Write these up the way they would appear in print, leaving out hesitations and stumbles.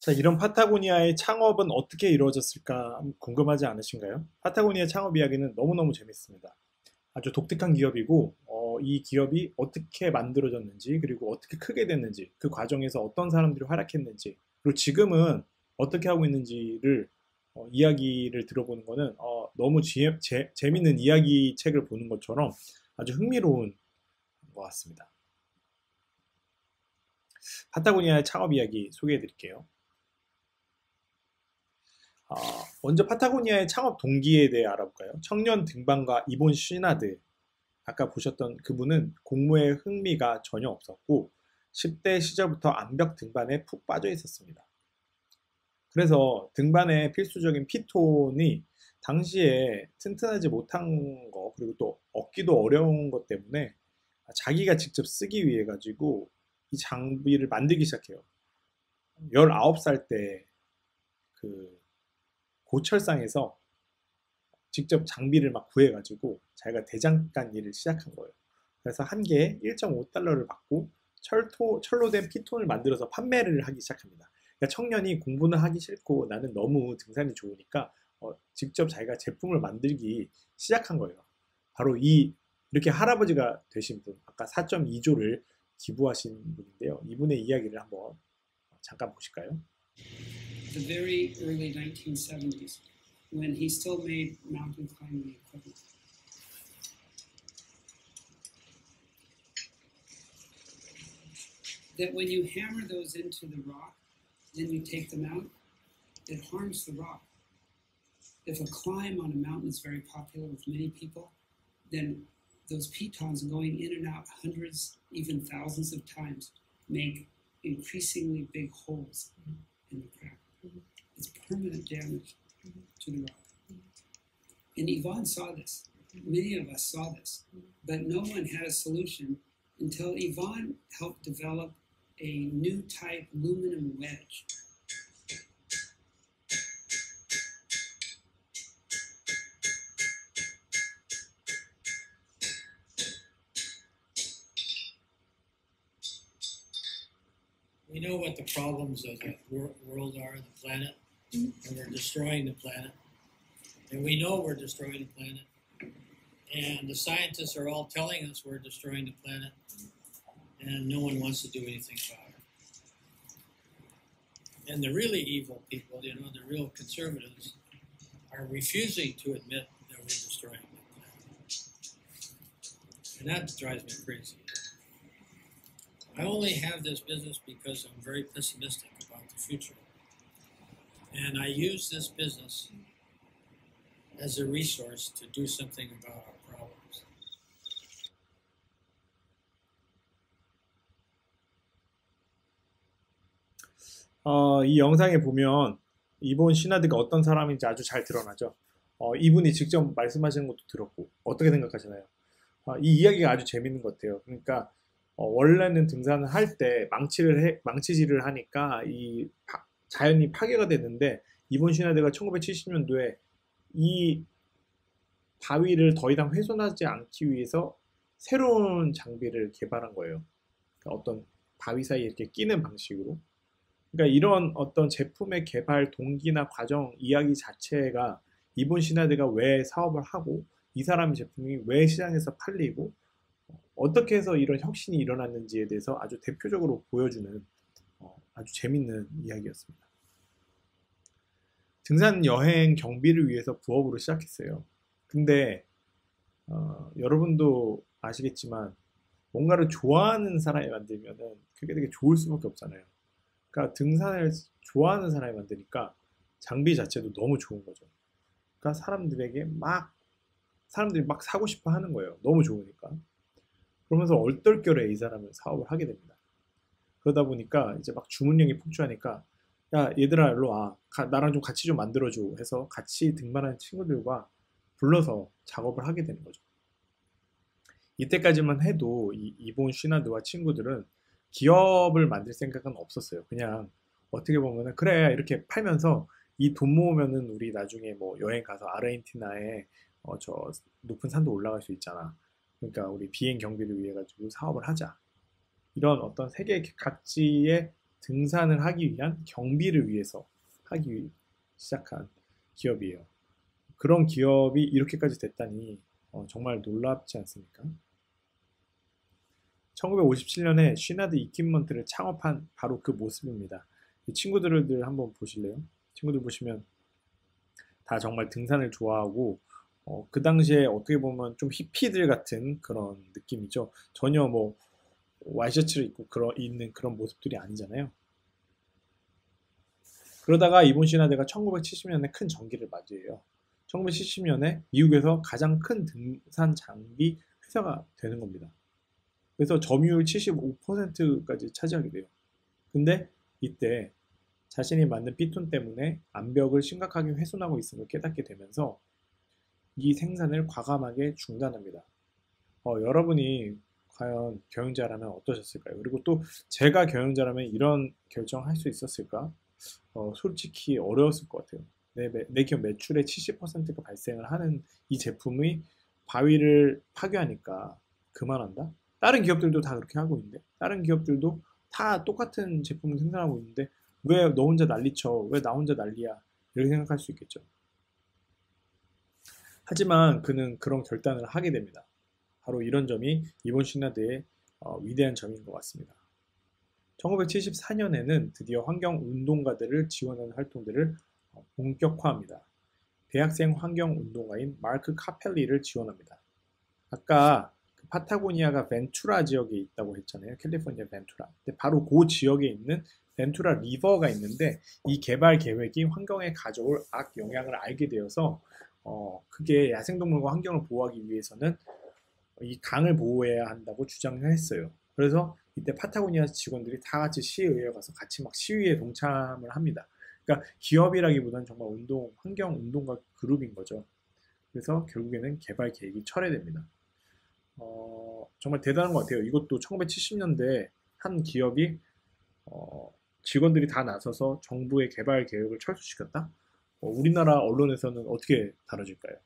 자, 이런 파타고니아의 창업은 어떻게 이루어졌을까 궁금하지 않으신가요? 파타고니아 창업 이야기는 너무너무 재밌습니다. 아주 독특한 기업이고, 이 기업이 어떻게 만들어졌는지, 그리고 어떻게 크게 됐는지, 그 과정에서 어떤 사람들이 활약했는지, 그리고 지금은 어떻게 하고 있는지를 이야기를 들어보는 거는 너무 재밌는 이야기 책을 보는 것처럼 아주 흥미로운 것 같습니다. 파타고니아의 창업 이야기 소개해 드릴게요. 어, 먼저 파타고니아의 창업 동기에 대해 알아볼까요? 청년 등반가 이본 시나드. 아까 보셨던 그분은 공무에 흥미가 전혀 없었고 10대 시절부터 암벽 등반에 푹 빠져 있었습니다. 그래서 등반의 필수적인 피톤이 당시에 튼튼하지 못한 거 그리고 또 얻기도 어려운 것 때문에 자기가 직접 쓰기 위해 가지고 이 장비를 만들기 시작해요. 19살 때 그 고철상에서 직접 장비를 막 구해가지고 자기가 대장간 일을 시작한 거예요. 그래서 한 개에 1.5달러를 받고 철로 된 피톤을 만들어서 판매를 하기 시작합니다. 그러니까 청년이 공부는 하기 싫고 나는 너무 등산이 좋으니까 직접 자기가 제품을 만들기 시작한 거예요. 바로 이렇게 할아버지가 되신 분, 아까 4.2조를 기부하신 분인데요. 이분의 이야기를 한번 잠깐 보실까요? The very early 1970s, when he still made mountain climbing equipment. That when you hammer those into the rock, then you take them out, it harms the rock. If a climb on a mountain is very popular with many people, then those pitons going in and out hundreds, even thousands of times make increasingly big holes in the crack. It's permanent damage to the rock. And Yvonne saw this. Many of us saw this. But no one had a solution until Yvonne helped develop a new type aluminum wedge. We know what the problems of the world are, the planet, and we're destroying the planet. And we know we're destroying the planet. And the scientists are all telling us we're destroying the planet, and no one wants to do anything about it. And the really evil people, the real conservatives, are refusing to admit that we're destroying the planet. And that drives me crazy. I only have this business because I'm very pessimistic about the future. And I use this business as a resource to do something about our problems. 이 영상에 보면 이본 시나드가 어떤 사람인지 아주 잘 드러나죠. 이분이 직접 말씀하시는 것도 들었고 어떻게 생각하시나요? 이 이야기가 아주 재밌는 것 같아요. 그러니까 원래는 등산을 할 때 망치질을 하니까 자연이 파괴가 됐는데 이본 시나드가 1970년도에 이 바위를 더 이상 훼손하지 않기 위해서 새로운 장비를 개발한 거예요. 그러니까 어떤 바위 사이에 이렇게 끼는 방식으로. 그러니까 이런 어떤 제품의 개발 동기나 과정, 이야기 자체가 이본 시나드가 왜 사업을 하고 이 사람의 제품이 왜 시장에서 팔리고 어떻게 해서 이런 혁신이 일어났는지에 대해서 아주 대표적으로 보여주는 아주 재밌는 이야기였습니다. 등산 여행 경비를 위해서 부업으로 시작했어요. 근데 여러분도 아시겠지만 뭔가를 좋아하는 사람이 만들면은 그게 되게 좋을 수밖에 없잖아요. 그러니까 등산을 좋아하는 사람이 만드니까 장비 자체도 너무 좋은 거죠. 그러니까 사람들이 막 사고 싶어 하는 거예요. 너무 좋으니까. 그러면서 얼떨결에 이 사람은 사업을 하게 됩니다. 그러다 보니까 이제 막 주문량이 폭주하니까 야 얘들아 일로 와 나랑 좀 같이 좀 만들어줘 해서 같이 등반하는 친구들과 불러서 작업을 하게 되는 거죠. 이때까지만 해도 이본 시나드와 친구들은 기업을 만들 생각은 없었어요. 그냥 어떻게 보면은 그래 이렇게 팔면서 이 돈 모으면은 우리 나중에 뭐 여행 가서 아르헨티나에 저 높은 산도 올라갈 수 있잖아. 그러니까 우리 비행 경비를 위해 가지고 사업을 하자. 이런 어떤 세계 각지의 등산을 하기 위한 경비를 위해서 시작한 기업이에요. 그런 기업이 이렇게까지 됐다니 정말 놀랍지 않습니까? 1957년에 쉬나드 이퀴먼트를 창업한 바로 그 모습입니다. 이 친구들을 한번 보실래요? 친구들 보시면 다 정말 등산을 좋아하고 그 당시에 어떻게 보면 좀 히피들 같은 그런 느낌이죠. 전혀 뭐 와이셔츠를 입고 있는 그런 모습들이 아니잖아요. 그러다가 이본 시나드가 1970년에 큰 전기를 맞이해요. 1970년에 미국에서 가장 큰 등산 장비 회사가 되는 겁니다. 그래서 점유율 75%까지 차지하게 돼요. 근데 이때 자신이 만든 피톤 때문에 암벽을 심각하게 훼손하고 있음을 깨닫게 되면서 이 생산을 과감하게 중단합니다. 여러분이 과연 경영자라면 어떠셨을까요? 그리고 또 제가 경영자라면 이런 결정을 할 수 있었을까? 솔직히 어려웠을 것 같아요. 내 기업 매출의 70%가 발생을 하는 이 제품의 바위를 파괴하니까 그만한다? 다른 기업들도 다 그렇게 하고 있는데, 다른 기업들도 다 똑같은 제품을 생산하고 있는데 왜 너 혼자 난리쳐? 왜 나 혼자 난리야? 이렇게 생각할 수 있겠죠. 하지만 그는 그런 결단을 하게 됩니다. 바로 이런 점이 이본 시나드의 위대한 점인 것 같습니다. 1974년에는 드디어 환경운동가들을 지원하는 활동들을 본격화합니다. 대학생 환경운동가인 마크 카펠리를 지원합니다. 아까 그 파타고니아가 벤투라 지역에 있다고 했잖아요. 캘리포니아 벤투라. 근데 바로 그 지역에 있는 벤투라 리버가 있는데 이 개발 계획이 환경에 가져올 악영향을 알게 되어서 그게 야생동물과 환경을 보호하기 위해서는 이 강을 보호해야 한다고 주장을 했어요. 그래서 이때 파타고니아 직원들이 다 같이 시의회에 가서 같이 막 시위에 동참을 합니다. 그러니까 기업이라기보다는 정말 환경 운동가 그룹인 거죠. 그래서 결국에는 개발 계획이 철회됩니다. 정말 대단한 것 같아요. 이것도 1970년대 한 기업이 직원들이 다 나서서 정부의 개발 계획을 철수시켰다? 우리나라 언론에서는 어떻게 다뤄질까요?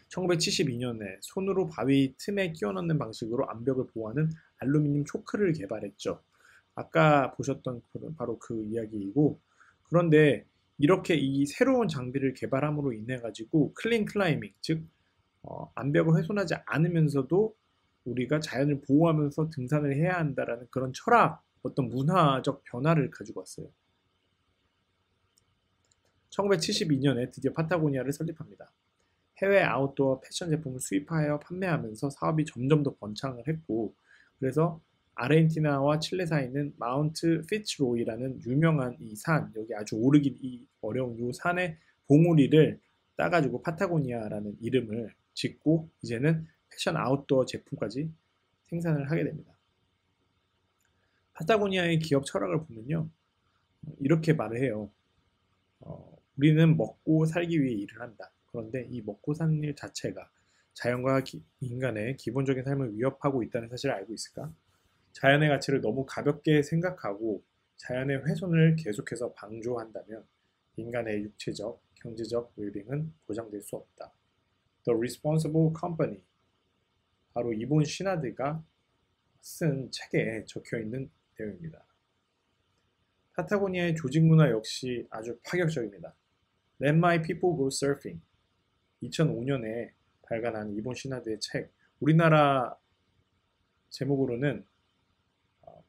1972년에 손으로 바위 틈에 끼워 넣는 방식으로 암벽을 보호하는 알루미늄 초크를 개발했죠. 아까 보셨던 바로 그 이야기이고, 그런데 이렇게 이 새로운 장비를 개발함으로 인해 가지고 클린 클라이밍, 즉 암벽을 훼손하지 않으면서도 우리가 자연을 보호하면서 등산을 해야 한다라는 그런 철학, 어떤 문화적 변화를 가지고 왔어요. 1972년에 드디어 파타고니아를 설립합니다. 해외 아웃도어 패션 제품을 수입하여 판매하면서 사업이 점점 더 번창을 했고, 그래서 아르헨티나와 칠레 사이에 있는 마운트 피츠로이라는 유명한 이 산, 여기 아주 오르기 어려운 이 산의 봉우리를 따가지고 파타고니아라는 이름을 짓고 이제는 패션 아웃도어 제품까지 생산을 하게 됩니다. 파타고니아의 기업 철학을 보면요, 이렇게 말을 해요. 우리는 먹고 살기 위해 일을 한다. 그런데 이 먹고 사는 일 자체가 자연과 인간의 기본적인 삶을 위협하고 있다는 사실을 알고 있을까? 자연의 가치를 너무 가볍게 생각하고 자연의 훼손을 계속해서 방조한다면 인간의 육체적, 경제적 웰빙은 보장될 수 없다. The Responsible Company, 바로 이본 시나드가 쓴 책에 적혀있는 내용입니다. 파타고니아의 조직 문화 역시 아주 파격적입니다. Let My People Go Surfing, 2005년에 발간한 이본 시나드의 책, 우리나라 제목으로는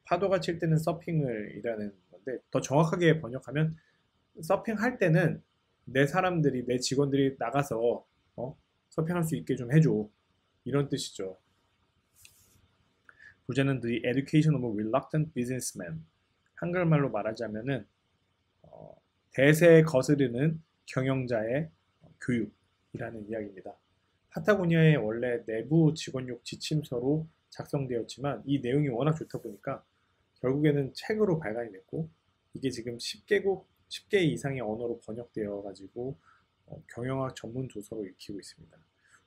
파도가 칠 때는 서핑을 이라는 건데, 더 정확하게 번역하면 서핑할 때는 내 사람들이, 내 직원들이 나가서 서핑할 수 있게 좀 해줘, 이런 뜻이죠. 부제는 The Education of a Reluctant Businessman, 한글말로 말하자면은 대세에 거스르는 경영자의 교육이라는 이야기입니다. 파타고니아의 원래 내부 직원용 지침서로 작성되었지만 이 내용이 워낙 좋다 보니까 결국에는 책으로 발간이 됐고, 이게 지금 10개 이상의 언어로 번역되어 가지고 경영학 전문 도서로 읽히고 있습니다.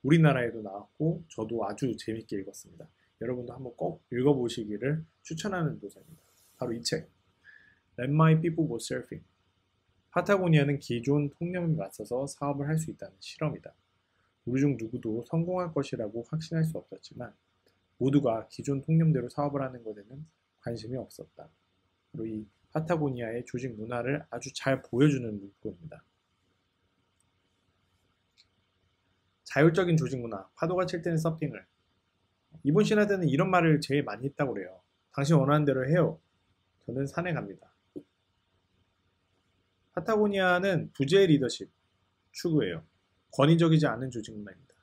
우리나라에도 나왔고 저도 아주 재밌게 읽었습니다. 여러분도 한번 꼭 읽어보시기를 추천하는 도서입니다. 바로 이 책, Let My People Go Surfing. 파타고니아는 기존 통념에 맞서서 사업을 할 수 있다는 실험이다. 우리 중 누구도 성공할 것이라고 확신할 수 없었지만 모두가 기존 통념대로 사업을 하는 것에는 관심이 없었다. 바로 이 파타고니아의 조직 문화를 아주 잘 보여주는 문구입니다. 자율적인 조직 문화, 파도가 칠 때는 서핑을. 이본 시나드는 이런 말을 제일 많이 했다고 그래요. 당신 원하는 대로 해요. 저는 산에 갑니다. 파타고니아는 부재의 리더십 추구해요. 권위적이지 않은 조직 문화입니다.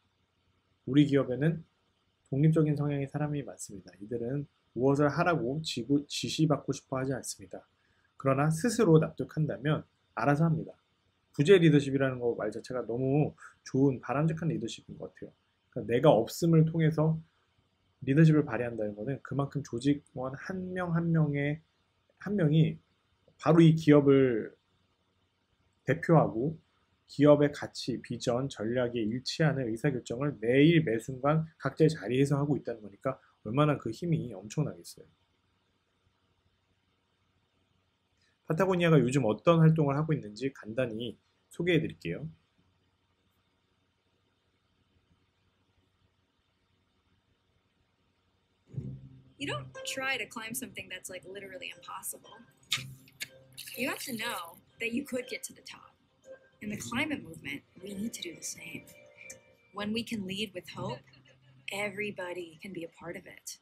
우리 기업에는 독립적인 성향의 사람이 많습니다. 이들은 무엇을 하라고 지시받고 싶어 하지 않습니다. 그러나 스스로 납득한다면 알아서 합니다. 부재 리더십이라는 거 말 자체가 너무 좋은 바람직한 리더십인 것 같아요. 그러니까 내가 없음을 통해서 리더십을 발휘한다는 것은 그만큼 조직원 한 명 한 명이 바로 이 기업을 대표하고 기업의 가치, 비전, 전략에 일치하는 의사결정을 매일 매순간 각자의 자리에서 하고 있다는 거니까 얼마나 그 힘이 엄청나겠어요. 파타고니아가 요즘 어떤 활동을 하고 있는지 간단히 소개해 드릴게요. You don't try to climb something that's like literally impossible. You have to know that you could get to the top. In the climate movement, we need to do the same. When we can lead with hope, everybody can be a part of it.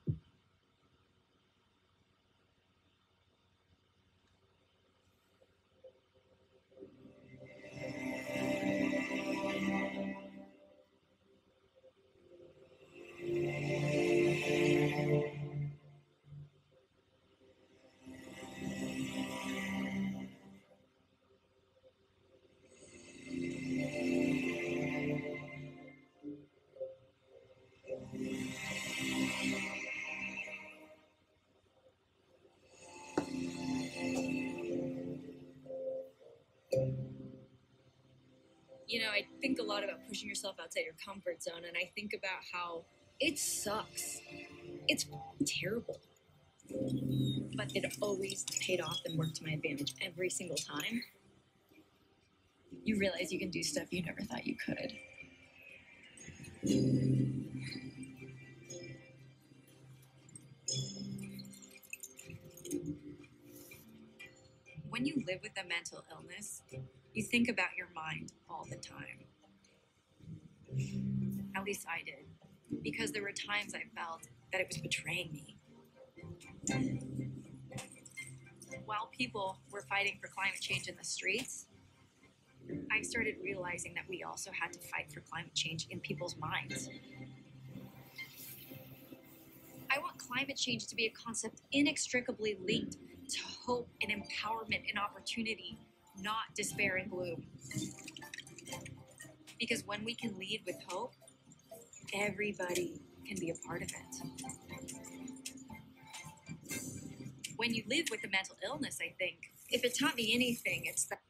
You know, I think a lot about pushing yourself outside your comfort zone, and I think about how it sucks. It's terrible. But it always paid off and worked to my advantage every single time. You realize you can do stuff you never thought you could. When you live with a mental illness, you think about your mind all the time. At least I did. Because there were times I felt that it was betraying me. While people were fighting for climate change in the streets, I started realizing that we also had to fight for climate change in people's minds. I want climate change to be a concept inextricably linked to hope and empowerment and opportunity, not despair and gloom. Because when we can lead with hope, everybody can be a part of it. When you live with a mental illness, I think, if it taught me anything, it's that.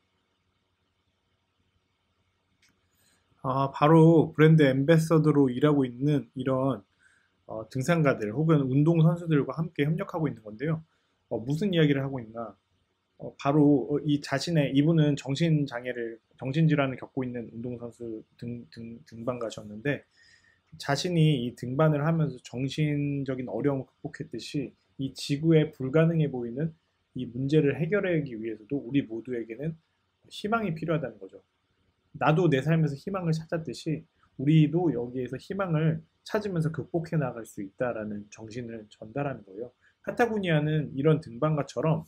바로 브랜드 앰베서더로 일하고 있는 이런 등산가들 혹은 운동선수들과 함께 협력하고 있는 건데요. 무슨 이야기를 하고 있나? 바로 이분은 정신질환을 겪고 있는 운동선수 등반가셨는데 자신이 이 등반을 하면서 정신적인 어려움을 극복했듯이 이 지구에 불가능해 보이는 이 문제를 해결하기 위해서도 우리 모두에게는 희망이 필요하다는 거죠. 나도 내 삶에서 희망을 찾았듯이 우리도 여기에서 희망을 찾으면서 극복해 나갈 수 있다라는 정신을 전달하는 거예요. 파타고니아는 이런 등반가처럼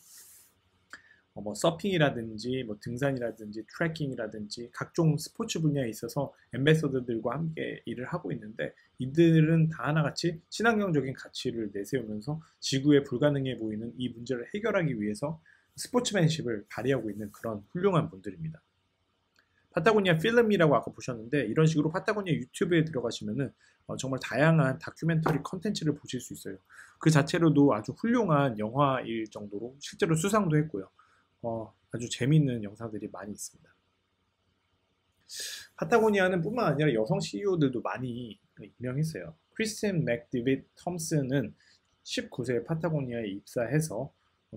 서핑이라든지 등산이라든지 트레킹이라든지 각종 스포츠 분야에 있어서 앰베서더들과 함께 일을 하고 있는데 이들은 다 하나같이 친환경적인 가치를 내세우면서 지구에 불가능해 보이는 이 문제를 해결하기 위해서 스포츠맨십을 발휘하고 있는 그런 훌륭한 분들입니다. 파타고니아 필름이라고 아까 보셨는데 이런 식으로 파타고니아 유튜브에 들어가시면은 정말 다양한 다큐멘터리 컨텐츠를 보실 수 있어요. 그 자체로도 아주 훌륭한 영화일 정도로 실제로 수상도 했고요. 아주 재미있는 영상들이 많이 있습니다. 파타고니아는 뿐만 아니라 여성 CEO들도 많이 유명했어요. 크리스틴 맥디빗 톰슨은 19세에 파타고니아에 입사해서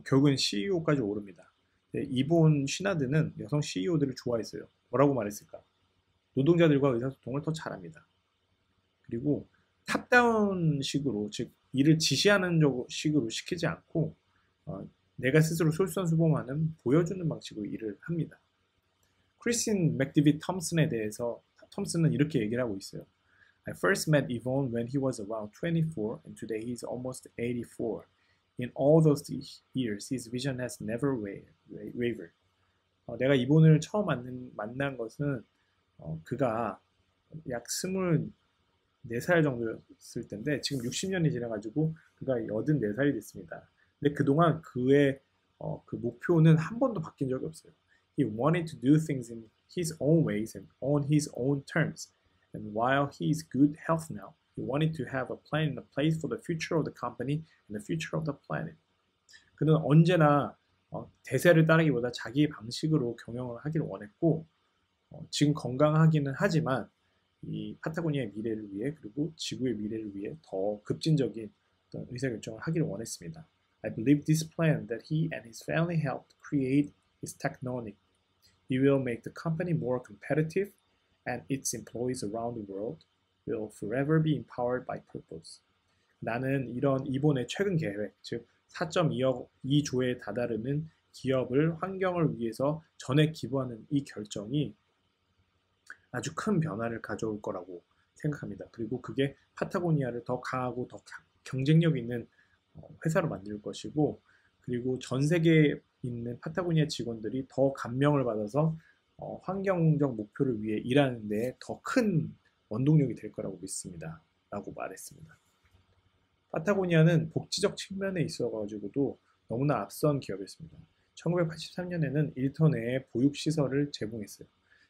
결국은 CEO까지 오릅니다. 이본 쉬나드는 여성 CEO들을 좋아했어요. 뭐라고 말했을까? 노동자들과 의사소통을 더 잘합니다. 그리고 탑다운 식으로, 즉 일을 지시하는 식으로 시키지 않고 내가 스스로 솔선수범하는 보여주는 방식으로 일을 합니다. 크리스틴 맥디빗 톰슨에 대해서 톰슨은 이렇게 얘기를 하고 있어요. I first met Yvonne when he was around 24 and today he's almost 84. In all those years, his vision has never wavered. 내가 이본을 처음 만난 것은 그가 약 24살 정도였을 텐데 지금 60년이 지나가지고 그가 84살이 됐습니다. 근데 그동안 그의 그 목표는 한 번도 바뀐 적이 없어요. He wanted to do things in his own ways and on his own terms. And while he is good health now, he wanted to have a plan in place for the future of the company and the future of the planet. 그는 언제나 대세를 따르기보다 자기 방식으로 경영을 하기를 원했고 지금 건강하기는 하지만 이 파타고니아의 미래를 위해 그리고 지구의 미래를 위해 더 급진적인 어떤 의사결정을 하기를 원했습니다. I believe this plan that he and his family helped create is technonic. It will make the company more competitive and its employees around the world will forever be empowered by purpose. 나는 이런 이본의 최근 계획, 즉 4.2조에 다다르는 기업을 환경을 위해서 전액 기부하는 이 결정이 아주 큰 변화를 가져올 거라고 생각합니다. 그리고 그게 파타고니아를 더 강하고 더 경쟁력 있는 회사로 만들 것이고 그리고 전 세계에 있는 파타고니아 직원들이 더 감명을 받아서 환경적 목표를 위해 일하는 데 더 큰 원동력이 될 거라고 믿습니다. 라고 말했습니다. 파타고니아는 복지적 측면에 있어가지고도 너무나 앞선 기업이었습니다. 1983년에는 일터 내에 보육시설을 제공했어요.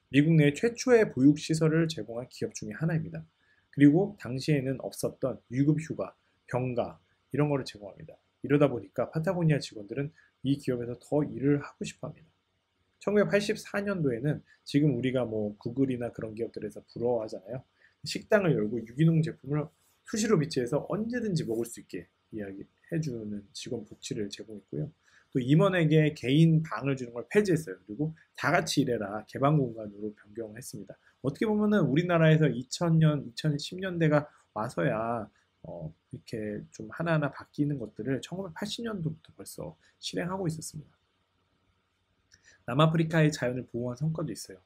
미국 내 최초의 보육시설을 제공한 기업 중에 하나입니다. 그리고 당시에는 없었던 유급휴가, 병가 이런 거를 제공합니다. 이러다 보니까 파타고니아 직원들은 이 기업에서 더 일을 하고 싶어 합니다. 1984년도에는 지금 우리가 뭐 구글이나 그런 기업들에서 부러워하잖아요. 식당을 열고 유기농 제품을 수시로 비치해서 언제든지 먹을 수 있게 이야기해주는 직원 복지를 제공했고요. 또 임원에게 개인 방을 주는 걸 폐지했어요. 그리고 다 같이 일해라 개방 공간으로 변경을 했습니다. 어떻게 보면은 우리나라에서 2000년, 2010년대가 와서야 이렇게 좀 하나하나 바뀌는 것들을 1980년도부터 벌써 실행하고 있었습니다. 남아프리카의 자연을 보호한 성과도 있어요.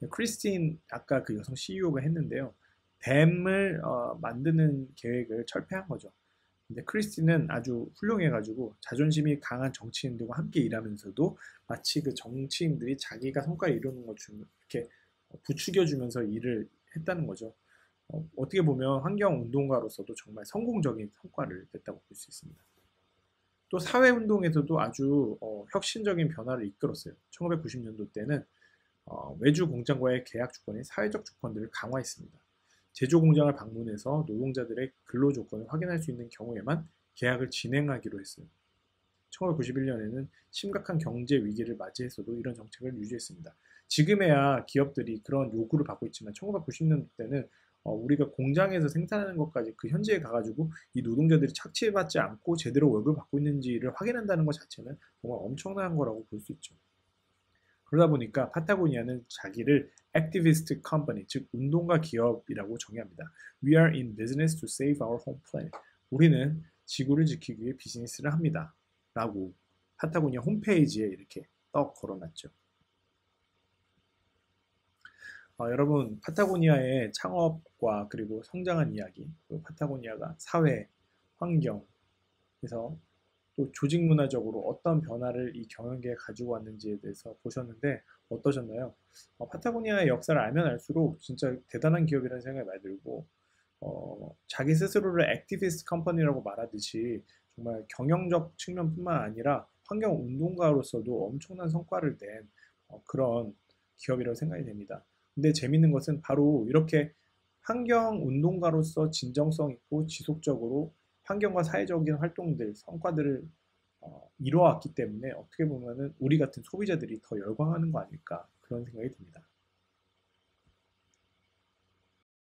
크리스틴 아까 그 여성 CEO가 했는데요. 댐을 만드는 계획을 철폐한 거죠. 근데 크리스틴은 아주 훌륭해가지고 자존심이 강한 정치인들과 함께 일하면서도 마치 그 정치인들이 자기가 성과를 이루는 것처럼 이렇게 부추겨주면서 일을 했다는 거죠. 어떻게 보면 환경운동가로서도 정말 성공적인 성과를 냈다고 볼 수 있습니다. 또 사회운동에서도 아주 혁신적인 변화를 이끌었어요. 1990년도 때는 외주 공장과의 계약 조건인 사회적 조건들을 강화했습니다. 제조 공장을 방문해서 노동자들의 근로 조건을 확인할 수 있는 경우에만 계약을 진행하기로 했어요. 1991년에는 심각한 경제 위기를 맞이해서도 이런 정책을 유지했습니다. 지금에야 기업들이 그런 요구를 받고 있지만 1990년도 때는 우리가 공장에서 생산하는 것까지 그 현지에 가가지고 이 노동자들이 착취받지 않고 제대로 월급을 받고 있는지를 확인한다는 것 자체는 정말 엄청난 거라고 볼 수 있죠. 그러다 보니까 파타고니아는 자기를 activist company, 즉 운동가 기업이라고 정의합니다. We are in business to save our home planet. 우리는 지구를 지키기 위해 비즈니스를 합니다. 라고 파타고니아 홈페이지에 이렇게 떡 걸어놨죠. 여러분 파타고니아의 창업과 그리고 성장한 이야기, 그리고 파타고니아가 사회, 환경에서 또 조직 문화적으로 어떤 변화를 이 경영계에 가지고 왔는지에 대해서 보셨는데 어떠셨나요? 파타고니아의 역사를 알면 알수록 진짜 대단한 기업이라는 생각이 많이 들고 자기 스스로를 액티비스트 컴퍼니라고 말하듯이 정말 경영적 측면뿐만 아니라 환경운동가로서도 엄청난 성과를 낸 그런 기업이라고 생각이 됩니다. 근데 재밌는 것은 바로 이렇게 환경운동가로서 진정성 있고 지속적으로 환경과 사회적인 활동들, 성과들을 이뤄왔기 때문에 어떻게 보면은 우리 같은 소비자들이 더 열광하는 거 아닐까 그런 생각이 듭니다.